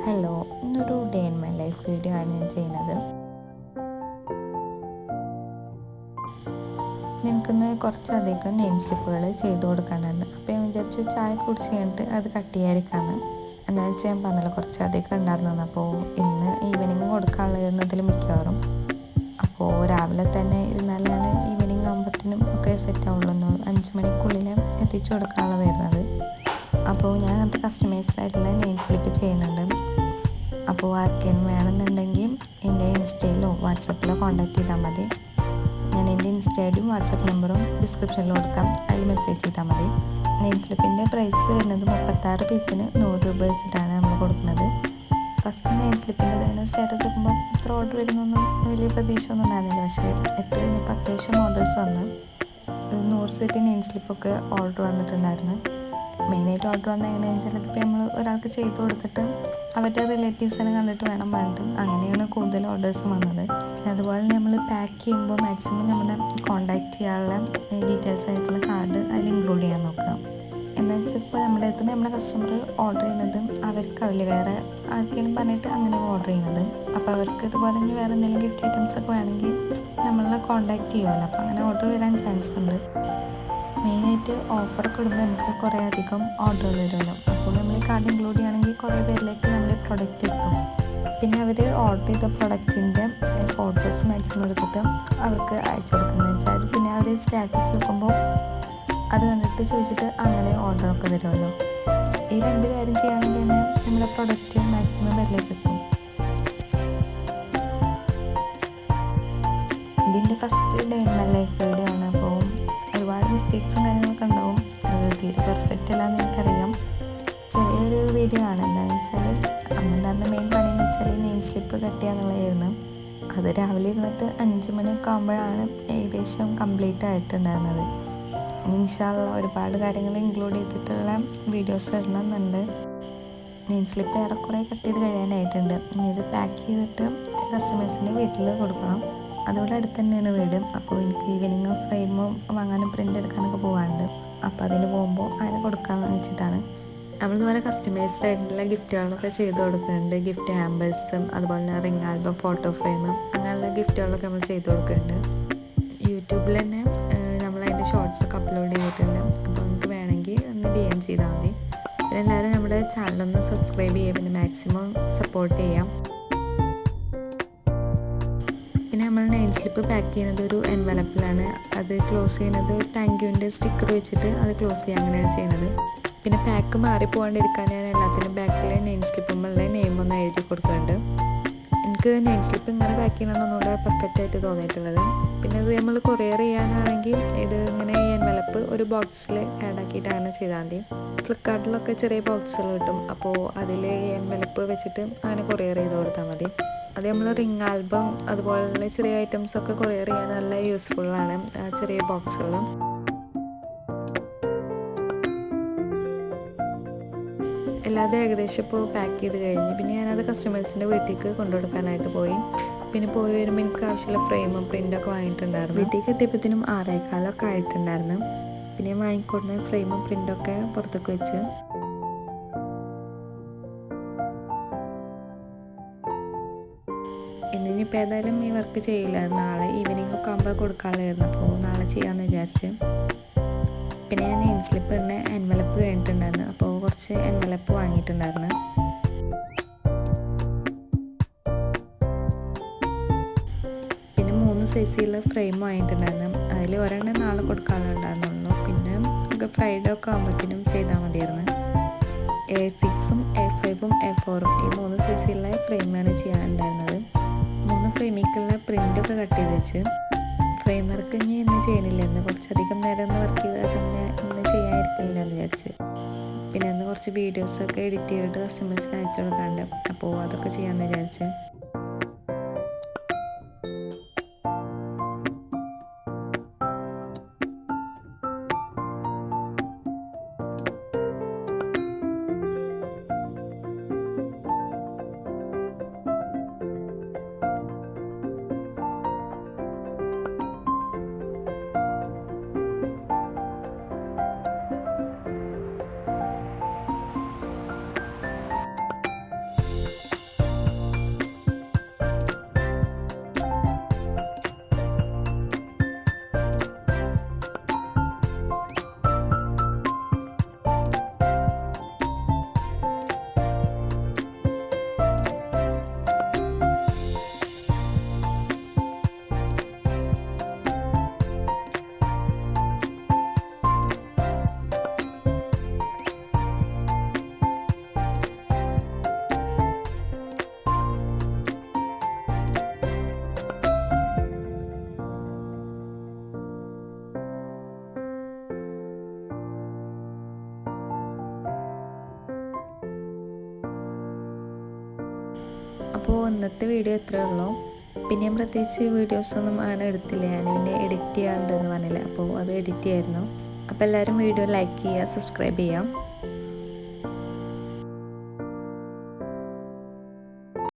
Hello, ഇന്നൊരു day in my life video ആണ് ഞാൻ ചെയ്യുന്നത്. എനിക്കിന്ന് കുറച്ചധികം നെയിം സ്ലിപ്പുകൾ ചെയ്ത് കൊടുക്കാനുണ്ട്. അപ്പോൾ ഞാൻ വിചാരിച്ചു ചായ കുടിച്ച് കഴിഞ്ഞിട്ട് അത് കട്ട് ചെയ്യാതിരിക്കാമെന്ന്. എന്താണെന്ന് വെച്ചാൽ ഞാൻ പറഞ്ഞല്ലോ കുറച്ചധികം ഉണ്ടായിരുന്നു. അപ്പോൾ ഇന്ന് ഈവനിങ് കൊടുക്കാനുള്ളതിൽ മിക്കവാറും അപ്പോൾ രാവിലെ തന്നെ ഇരുന്നാലാണ് ഈവനിങ് ആകുമ്പോഴത്തേനും ഒക്കെ സെറ്റ് ആവുള്ളൂ. 5 മണിക്കുള്ളിൽ എത്തിച്ചു കൊടുക്കാനുള്ളത് വരുന്നത്. അപ്പോൾ ഞാൻ അങ്ങനത്തെ കസ്റ്റമൈസ്ഡ് ആയിട്ടുള്ള നെയിം സ്ലിപ്പ് ചെയ്യുന്നുണ്ട്. അപ്പോൾ ആർക്കെങ്കിലും വേണമെന്നുണ്ടെങ്കിൽ എൻ്റെ ഇൻസ്റ്റയിലോ വാട്സപ്പിലോ കോൺടാക്ട് ചെയ്താൽ മതി. ഞാൻ എൻ്റെ ഇൻസ്റ്റയുടെയും വാട്സപ്പ് നമ്പറും ഡിസ്ക്രിപ്ഷനിൽ കൊടുക്കാം. അതിൽ മെസ്സേജ് ചെയ്താൽ മതി. നെയിം സ്ലിപ്പിൻ്റെ പ്രൈസ് വരുന്നത് 36 പീസിന് 100 രൂപ വെച്ചിട്ടാണ് നമ്മൾ കൊടുക്കുന്നത്. ഫസ്റ്റ് നെയിം സ്ലിപ്പിൻ്റെ തന്നെ സ്റ്റാറ്റസ് വെക്കുമ്പോൾ ഇത്ര ഓർഡർ വരുന്നൊന്നും വലിയ പ്രതീക്ഷ ഒന്നും ഉണ്ടായിരുന്നില്ല. പക്ഷേ ഇട്ട് കഴിഞ്ഞപ്പോൾ അത്യാവശ്യം ഓർഡേഴ്സ് വന്ന് 100 സെറ്റ് നെയിം സ്ലിപ്പൊക്കെ ഓർഡർ വന്നിട്ടുണ്ടായിരുന്നു. മെയിനായിട്ട് ഓർഡർ വന്നത് എങ്ങനെയാണെന്ന് വെച്ചാൽ ഇപ്പോൾ നമ്മൾ ഒരാൾക്ക് ചെയ്ത് കൊടുത്തിട്ട് അവരുടെ റിലേറ്റീവ്സിനെ കണ്ടിട്ട് വേണം പറഞ്ഞിട്ട് അങ്ങനെയാണ് കൂടുതൽ ഓർഡേഴ്സ് വന്നത്. പിന്നെ അതുപോലെ നമ്മൾ പാക്ക് ചെയ്യുമ്പോൾ മാക്സിമം നമ്മുടെ കോൺടാക്റ്റ് ചെയ്യാനുള്ള ഡീറ്റെയിൽസ് ആയിട്ടുള്ള കാർഡ് അതിൽ ഇൻക്ലൂഡ് ചെയ്യാൻ നോക്കുക. എന്താ വെച്ചാൽ ഇപ്പോൾ നമ്മുടെ അടുത്ത് നമ്മുടെ കസ്റ്റമർ ഓർഡർ ചെയ്യുന്നത് അവർക്കാവില്ല വേറെ ആർക്കെങ്കിലും പറഞ്ഞിട്ട് അങ്ങനെ ഓർഡർ ചെയ്യുന്നത്. അപ്പോൾ അവർക്ക് ഇതുപോലെ ഇനി വേറെ എന്തെങ്കിലും ഗിഫ്റ്റ് ഐറ്റംസ് ഒക്കെ വേണമെങ്കിൽ നമ്മളെ കോൺടാക്റ്റ് ചെയ്യുമല്ലോ. അപ്പോൾ അങ്ങനെ ഓർഡർ വരാൻ ചാൻസ് ഉണ്ട്. മെയിനായിട്ട് ഓഫറൊക്കെ ഇടുമ്പോൾ നമുക്ക് കുറേ അധികം ഓർഡറുകൾ വരുമല്ലോ. അപ്പോൾ നമ്മൾ ഈ കാർഡ് ഇൻക്ലൂഡ് ചെയ്യുകയാണെങ്കിൽ കുറേ പേരിലേക്ക് നമ്മുടെ പ്രൊഡക്റ്റ് എത്തും. പിന്നെ അവർ ഓർഡർ ചെയ്ത പ്രൊഡക്റ്റിൻ്റെ ഫോട്ടോസ് മാക്സിമം എടുത്തിട്ട് അവർക്ക് അയച്ചു കൊടുക്കുന്നത് വെച്ചാൽ പിന്നെ അവർ സ്റ്റാറ്റസ് വെക്കുമ്പോൾ അത് കണ്ടിട്ട് ചോദിച്ചിട്ട് അങ്ങനെ ഓർഡറൊക്കെ വരുമല്ലോ. ഈ 2 കാര്യം ചെയ്യുകയാണെങ്കിൽ തന്നെ നമ്മുടെ പ്രൊഡക്റ്റ് മാക്സിമം പേരിലേക്ക് എത്തും. ഇതിൻ്റെ first day in my life video ആണ്. അപ്പോൾ ഒരുപാട് മിസ്റ്റേക്സും കാര്യങ്ങളൊക്കെ ഉണ്ടാവും. അത് തീരെ പെർഫെക്റ്റ് അല്ലാന്ന് എനിക്കറിയാം. ചെറിയൊരു വീഡിയോ ആണ്. എന്താണെന്ന് വെച്ചാൽ അന്നുണ്ടായിരുന്ന മെയിൻ പണിയെന്ന് വെച്ചാൽ നെയിം സ്ലിപ്പ് കട്ട് ചെയ്യുക എന്നുള്ളതായിരുന്നു. അത് രാവിലെ ഇരുന്നിട്ട് 5 മണിയൊക്കെ ആകുമ്പോഴാണ് ഏകദേശം കംപ്ലീറ്റ് ആയിട്ടുണ്ടായിരുന്നത്. ഇൻഷാ അല്ലാഹ് ഒരുപാട് കാര്യങ്ങൾ ഇൻക്ലൂഡ് ചെയ്തിട്ടുള്ള വീഡിയോസ് ഇടണമെന്നുണ്ട്. നെയിം സ്ലിപ്പ് ഏറെക്കുറെ കട്ട് ചെയ്ത് കഴിയാനായിട്ടുണ്ട്. ഇനി ഇത് പാക്ക് ചെയ്തിട്ട് കസ്റ്റമേഴ്സിൻ്റെ വീട്ടിൽ കൊടുക്കണം. അതുപോലെ അടുത്ത് തന്നെയാണ് വീട്. അപ്പോൾ എനിക്ക് ഈവനിങ് ഫ്രെയിമും വാങ്ങാനും പ്രിൻ്റ് എടുക്കാനൊക്കെ പോകാനുണ്ട്. അപ്പോൾ അതിന് പോകുമ്പോൾ അതിന് കൊടുക്കാമെന്ന് വെച്ചിട്ടാണ്. നമ്മളിതുപോലെ കസ്റ്റമൈസ്ഡ് ആയിട്ടുള്ള ഗിഫ്റ്റുകളൊക്കെ ചെയ്ത് കൊടുക്കുന്നുണ്ട്. ഗിഫ്റ്റ് ഹാമ്പേഴ്സും അതുപോലെ തന്നെ റിംഗ് ആൽബം, ഫോട്ടോ ഫ്രെയിമും അങ്ങനെയുള്ള ഗിഫ്റ്റുകളൊക്കെ നമ്മൾ ചെയ്ത് കൊടുക്കുന്നുണ്ട്. യൂട്യൂബിൽ തന്നെ നമ്മളതിൻ്റെ ഷോർട്സൊക്കെ അപ്ലോഡ് ചെയ്തിട്ടുണ്ട്. അപ്പോൾ നിങ്ങൾക്ക് വേണമെങ്കിൽ ഒന്ന് DM ചെയ്താൽ മതി. പിന്നെ എല്ലാവരും നമ്മുടെ ചാനലൊന്ന് സബ്സ്ക്രൈബ് ചെയ്യുക. പിന്നെ മാക്സിമം സപ്പോർട്ട് ചെയ്യാം. പിന്നെ നമ്മൾ നെയിം സ്ലിപ്പ് പാക്ക് ചെയ്യുന്നത് ഒരു എൻവലപ്പിലാണ്. അത് ക്ലോസ് ചെയ്യുന്നത് താങ്ക് യുവിൻ്റെ സ്റ്റിക്കർ വെച്ചിട്ട് അത് ക്ലോസ് ചെയ്യുക അങ്ങനെയാണ് ചെയ്യുന്നത്. പിന്നെ പാക്ക് മാറിപ്പോകാണ്ടിരിക്കാൻ ഞാൻ എല്ലാത്തിനും ബാക്കിൽ നെയിം സ്ലിപ്പുമ്പോഴുള്ള നെയിം ഒന്ന് എഴുതി കൊടുക്കുന്നുണ്ട്. എനിക്ക് നെയിം സ്ലിപ്പ് ഇങ്ങനെ പാക്ക് ചെയ്യണമെന്ന് ഒന്നുകൂടെ പെർഫെക്റ്റ് ആയിട്ട് തോന്നിയിട്ടുള്ളത്. പിന്നെ ഇത് നമ്മൾ കൊറിയർ ചെയ്യാനാണെങ്കിൽ ഇത് ഇങ്ങനെ ഈ എൻവലപ്പ് ഒരു ബോക്സിൽ ആഡ് ആക്കിയിട്ട് അങ്ങനെ ചെയ്താൽ മതി. ഫ്ലിപ്കാർട്ടിലൊക്കെ ചെറിയ ബോക്സുകൾ കിട്ടും. അപ്പോൾ അതിൽ ഈ എൻവലപ്പ് വെച്ചിട്ട് അങ്ങനെ കൊറിയർ ചെയ്ത് കൊടുത്താൽ മതി. അത് നമ്മൾ റിംഗ് ആൽബം അതുപോലുള്ള ചെറിയ ഐറ്റംസൊക്കെ കൊറിയർ ചെയ്യാൻ നല്ല യൂസ്ഫുള്ളാണ് ചെറിയ ബോക്സുകൾ. എല്ലാതും ഏകദേശം ഇപ്പോൾ പാക്ക് ചെയ്ത് കഴിഞ്ഞ് പിന്നെ ഞാനത് കസ്റ്റമേഴ്സിൻ്റെ വീട്ടിലേക്ക് കൊണ്ടുകൊടുക്കാനായിട്ട് പോയി. പിന്നെ പോയി വരുമ്പോൾ എനിക്ക് ആവശ്യമുള്ള ഫ്രെയിമും പ്രിൻ്റൊക്കെ വാങ്ങിയിട്ടുണ്ടായിരുന്നു. വീട്ടിലേക്ക് എത്തിയപ്പോഴത്തേനും 6:15 ആയിട്ടുണ്ടായിരുന്നു. പിന്നെ ഞാൻ വാങ്ങിക്കൊടുന്ന ഫ്രെയിമും പ്രിൻ്റൊക്കെ പുറത്തേക്ക് വെച്ച് ഇന്നിപ്പോൾ ഏതായാലും ഈ വർക്ക് ചെയ്യില്ല. നാളെ ഈവനിങ് ഒക്കെ ആകുമ്പോൾ കൊടുക്കാനുള്ളതായിരുന്നു. അപ്പോൾ നാളെ ചെയ്യാമെന്ന് വിചാരിച്ച്. പിന്നെ ഞാൻ നെയിം സ്ലിപ്പ് തന്നെ എൻവലപ്പ് കഴിഞ്ഞിട്ടുണ്ടായിരുന്നു. അപ്പോൾ കുറച്ച് എൻവലപ്പ് വാങ്ങിയിട്ടുണ്ടായിരുന്നു. പിന്നെ 3 സൈസിലുള്ള ഫ്രെയിം വാങ്ങിയിട്ടുണ്ടായിരുന്നു. അതിൽ ഒരെണ്ണം നാളെ കൊടുക്കാനുണ്ടായിരുന്നുള്ളൂ. പിന്നെ നമുക്ക് ഫ്രൈഡേ ഒക്കെ ആകുമ്പോഴത്തേനും ചെയ്താൽ മതിയായിരുന്നു. A6ഉം A5ഉം A4ഉം ഈ 3 സൈസിലുള്ള ഫ്രെയിമാണ് ചെയ്യാനുണ്ടായിരുന്നത്. 3 ഫ്രെയിമിലേക്കുള്ള പ്രിൻ്റൊക്കെ കട്ട് ചെയ്ത് വെച്ച് ഫ്രെയിം വർക്ക് ഇന്ന് ചെയ്യണില്ല. ഇന്ന് കുറച്ചധികം നേരം ഒന്ന് വർക്ക് ചെയ്താൽ പിന്നെ ഇന്ന് ചെയ്യാതിരിക്കില്ല എന്ന് വിചാരിച്ച്. പിന്നെ ഇന്ന് കുറച്ച് വീഡിയോസൊക്കെ എഡിറ്റ് ചെയ്തിട്ട് കസ്റ്റമേഴ്സിന് അയച്ചു കൊടുക്കാണ്ട്. അപ്പോൾ അതൊക്കെ ചെയ്യാമെന്ന് വിചാരിച്ച്. അപ്പോൾ ഇന്നത്തെ വീഡിയോ ഇത്രയേ ഉള്ളൂ. പിന്നെ ഞാൻ പ്രത്യേകിച്ച് വീഡിയോസൊന്നും അങ്ങനെ എടുത്തില്ല. ഞാൻ പിന്നെ എഡിറ്റ് ചെയ്യാനുണ്ടെന്ന് പറഞ്ഞില്ല, അപ്പോൾ അത് എഡിറ്റ് ചെയ്യായിരുന്നു. അപ്പോൾ എല്ലാവരും വീഡിയോ ലൈക്ക് ചെയ്യുക, സബ്സ്ക്രൈബ് ചെയ്യാം.